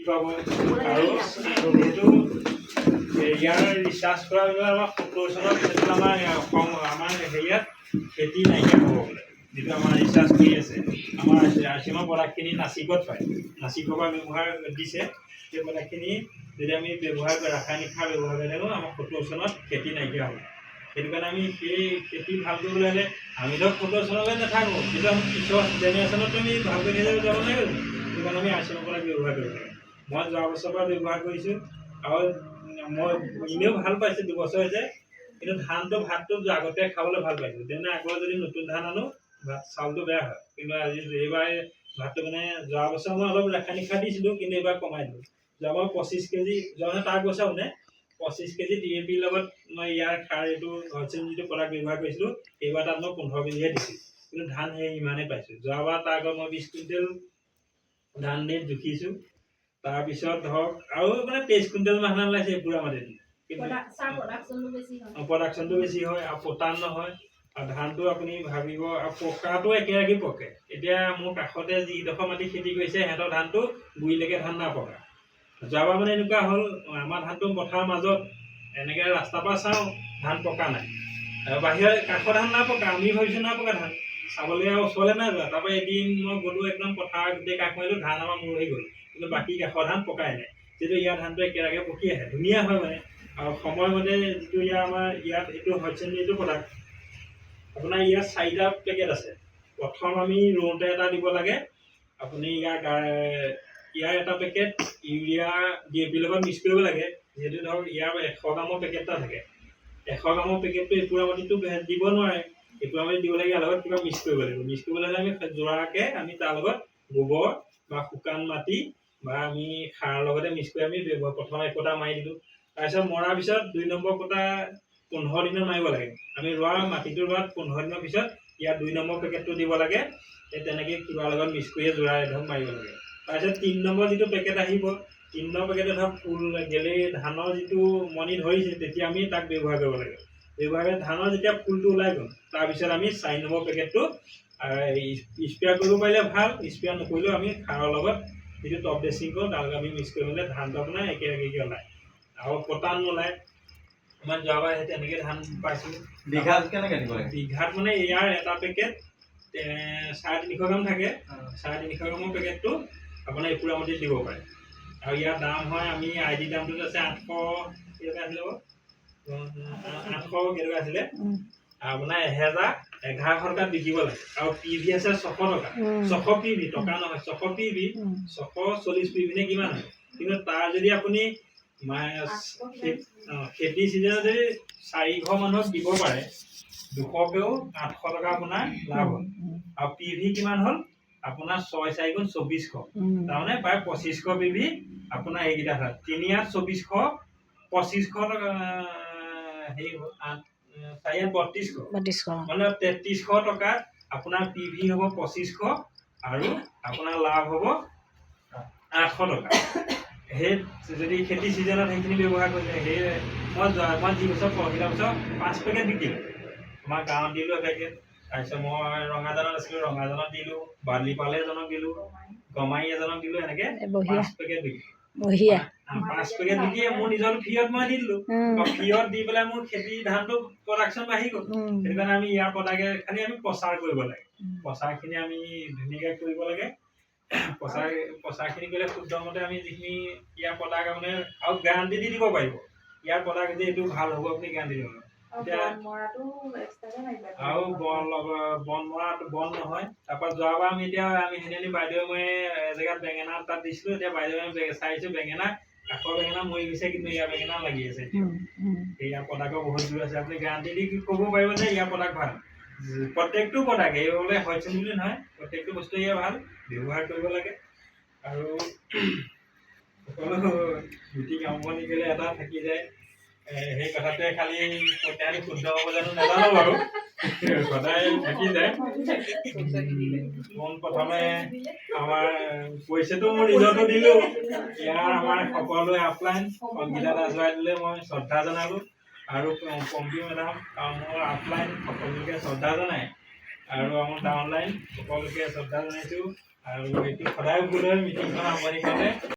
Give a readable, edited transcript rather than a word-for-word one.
পাব আৰু যিহেতু ইয়াৰ ৰিচাৰ্জ কৰাৰ বাবে আমাৰ 70 চনত সেইটো আমাৰ হেৰিয়াত খেতি নাইকিয়া হ'ব বোলে যিটো আমাৰ ৰিচাৰ্জ কৰি আছে আমাৰ আৰ্চিমৰ প্ৰডাক্টখিনি নাচিকত পায় নাচিকৰ পৰা ব্যৱহাৰ দিছে সেই প্ৰডাক্টখিনি যদি আমি ব্যৱহাৰ কৰি ৰাসায়নিক সাৰ ব্যৱহাৰ কৰি থাকোঁ আমাৰ 70 চনত খেতি নাইকিয়া হ'ব সেইটো কাৰণে আমি সেই খেতি ভাল কৰিবলৈ হ'লে আমি ধৰক 70 চনলৈ নাথাকোঁ কিন্তু আমি পিছৰ জেনেৰেশ্যনতো আমি ভালকৈ নিজে যাব লাগিব সেইটো কাৰণে আমি আৰ্চিমৰ প্ৰডাক্ট ব্যৱহাৰ কৰিব লাগে মই যোৱা বছৰৰ পৰা ব্যৱহাৰ কৰিছোঁ আৰু মই এনেও ভাল পাইছোঁ 2 বছৰ হৈছে কিন্তু ধানটো ভাতটো আগতে খাবলৈ ভাল পাইছোঁ তেনে আগৰ যদি নতুন ধান আনো ভাত চাউলটো বেয়া হয় কিন্তু আজি এইবাৰ ভাতটো মানে যোৱা বছৰ মই অলপ ৰাসায়নিক সাৰ দিছিলোঁ কিন্তু এইবাৰ কমাই দিলোঁ যোৱাবাৰ 25 কেজি যোৱা তাৰ বছৰ মানে 25 কেজি DAP লগত মই ইয়াৰ সাৰ এইটো হলচেল যিটো প্ৰডাক্ট ব্যৱহাৰ কৰিছিলোঁ এইবাৰ তাত মই 15 কেজিহে দিছোঁ কিন্তু ধান সেই ইমানেই পাইছোঁ যোৱাবাৰ তাৰ আগত মই 20 কুইণ্টেল ধান দি জুখিছোঁ তাৰপিছত ধৰক আৰু মানে 23 কুইণ্টেল মান ওলাইছে পুৰা মাটিত প্ৰডাকশ্যনটো বেছি হয় আৰু পতান নহয় আৰু ধানটো আপুনি ভাবিব আৰু পকাটো একেৰাগি পকে এতিয়া মোৰ কাষতে যিডোখৰ মাটি খেতি কৰিছে সিহঁতৰ ধানটো গুৰিলৈকে ধান নাপকা যোৱাবাৰ মানে এনেকুৱা হ'ল আমাৰ ধানটো পথাৰৰ মাজত এনেকৈ ৰাস্তাৰ পৰা চাওঁ ধান পকা নাই আৰু বাহিৰৰ কাষৰ ধান নাপকা আমি ভাবিছোঁ নাপকা ধান চাবলৈ আৰু ওচৰলৈ নাই যোৱা তাৰপৰা এদিন মই গ'লোঁ একদম পথাৰ গোটেই কাষ মাৰিলোঁ ধান আমাৰ মূৰ হৈ গ'ল কিন্তু বাকী কাষৰ ধান পকাই নাই যিটো ইয়াৰ ধানটো একেৰাগে পকি আহে ধুনীয়া হয় মানে আৰু সময়মতে যিটো আমাৰ ইয়াত এইটো হলচেল এইটো প্ৰডাক্ট আপোনাৰ ইয়াত 4টা পেকেট আছে প্ৰথম আমি ৰোওঁতে এটা দিব লাগে আপুনি ইয়াৰ এটা পেকেট ইউৰিয়া DAP লগত মিক্স কৰিব লাগে যিহেতু ধৰক ইয়াৰ 100 গ্ৰামৰ পেকেট এটা থাকে 100 গ্ৰামৰ পেকেটটো এপুৰা মাটিটো দিব নোৱাৰে এপুৰা মাটি দিব লাগে ইয়াৰ লগত কিবা মিক্স কৰিব লাগিব মিক্স কৰিবলৈ হ'লে আমি জোৰাকৈ আমি তাৰ লগত গোবৰ বা শুকান মাটি বা আমি সাৰৰ লগতে মিক্স কৰি আমি প্ৰথম একোটা মাৰি দিলোঁ তাৰপিছত মৰাৰ পিছত 2 নম্বৰ কোটা 15 দিনত মাৰিব লাগে আমি মাটিটো ৰোৱাৰ 15 দিনৰ পিছত ইয়াৰ 2 নম্বৰ পেকেটটো দিব লাগে সেই তেনেকৈ কিবাৰ লগত মিক্স কৰি জোৰাই ধৰক মাৰিব লাগে তাৰপিছত 3 নম্বৰ যিটো পেকেট আহিব 3 নম্বৰ পেকেটে ধৰক ফুল গেলে ধানৰ যিটো মণি ধৰিছে তেতিয়া আমি তাক ব্যৱহাৰ কৰিব লাগে ব্যৱহাৰ কৰি ধানৰ যেতিয়া ফুলটো ওলাই গ'ল তাৰপিছত আমি 4 নম্বৰ পেকেটটো স্প্ৰে কৰিব পাৰিলে ভাল স্প্ৰে নকৰিলেও আমি সাৰৰ লগত যিটো টপ ড্ৰেছিং কৰোঁ তাৰ লগত আমি মিক্স কৰি মেলি ধানটো আপোনাৰ একেৰাগেকৈ ওলায় আৰু পতান নোলায় আমাৰ যোৱাবাৰ সেই তেনেকৈ ধান পাইছোঁ বিঘাত কেনেকৈ দিব লাগে বিঘাত মানে ইয়াৰ এটা পেকেট 350 গ্ৰাম থাকে 350 গ্ৰামৰ পেকেটটো আপোনাৰ এপুৰা মাটিত দিব পাৰে আৰু ইয়াৰ দাম হয় আমি ID দামটোত আছে 800 কেইটকা আছিলে 800 কেইটকা আছিলে আপোনাৰ 1100 টকাত বিকিব লাগে আৰু PV আছে 600 টকা 600 PV টকা নহয় 600 PV 640 PV নে কিমান হয় কিন্তু তাৰ যদি আপুনি খেতি চিজনত যদি 4 ঘৰ মানুহক দিব পাৰে 200কেও 800 টকা আপোনাৰ লাভ হ'ল আৰু PV কিমান হ'ল আপোনাৰ 6 4 গুণ 2400 তাৰমানে প্ৰায় 2500 PV আপোনাৰ এইকেইটা হয় 3 8 2400 2500 টকা হেৰি হ'ল 4 3200 মানে 3300 টকাত আপোনাৰ PV হ'ব 2500 আৰু আপোনাৰ লাভ হ'ব 800 টকা সেই যদি খেতি চিজনত সেইখিনি ব্যৱহাৰ কৰিলে সেই মই যি বছৰ পৰহিলা বছৰ 5 পেকেট বিকিলোঁ আমাৰ গাঁৱত দিলোঁ পেকেট তাৰপিছত মই ৰঙাজানত আছিলোঁ ৰঙাজানত দিলোঁ বাৰ্লিপালে এজনক দিলোঁ গমাৰি এজনক দিলোঁ এনেকৈ 5 পেকেট বিকিলোঁ 5 পেকেট বিকিয়ে মোৰ নিজৰ ফ্ৰীত মই দি দিলোঁ ফ্ৰীত দি পেলাই মোৰ খেতি ধানটো প্ৰডাকশ্যন বাঢ়ি গ'ল সেইটো কাৰণে আমি ইয়াৰ প্ৰডাক্টে খালি আমি প্ৰচাৰ কৰিব লাগে প্ৰচাৰখিনি আমি ধুনীয়াকৈ কৰিব লাগে প্ৰচাৰখিনি কৰিলে শুদ্ধমতে আমি যিখিনি ইয়াৰ প্ৰডাক্ট মানে আৰু গেৰাণ্টি দি দিব পাৰিব ইয়াৰ প্ৰডাক্ট যে এইটো ভাল হ'ব আপুনি গেৰাণ্টি দিব আৰু বন মৰাটো বন নহয় তাৰপৰা যোৱাবাৰ আমি সেইদিনা বাইদেউ মই এজেগাত বেঙেনা তাত দিছিলোঁ এতিয়া বাইদেৱে চাইছোঁ বেঙেনা কাষৰ বেঙেনা মৰি গৈছে কিন্তু ইয়াৰ বেঙেনা লাগি আছে ইয়াৰ প্ৰডাক্টৰ বহুত জোৰ আছে আপুনি গেৰাণ্টি দি ক'ব পাৰিব যে ইয়াৰ প্ৰডাক্ট ভাল প্ৰত্যেকটো প্ৰডাক্ট এইবোলে হলচেল বুলি নহয় প্ৰত্যেকটো বস্তু ইয়াৰ ভাল ব্যৱহাৰ কৰিব লাগে আৰু সকলো মিটিং আৰম্ভণি কৰিলে এটা থাকি যায় সেই কথাটোৱে খালি প্ৰত্যাহাৰী শুদ্ধ হ'ব জানো নাজানো বাৰু সদায় থাকি যায় প্ৰথমে আমাৰ পইচাটো মোৰ নিজৰটো দিলোঁ ইয়াৰ আমাৰ সকলোৱে আপলাইন সংগীতা ৰাজৱাইলৈ মই শ্ৰদ্ধা জনালোঁ আৰু পম্পী মেডাম মোৰ আপলাইন সকলোকে শ্ৰদ্ধা জনায় আৰু আমাৰ ডাউনলাইন সকলোকে শ্ৰদ্ধা জনাইছোঁ আৰু এইটো সদায় ভুল হয় মিটিংখন আৰম্ভণি কৰোঁতে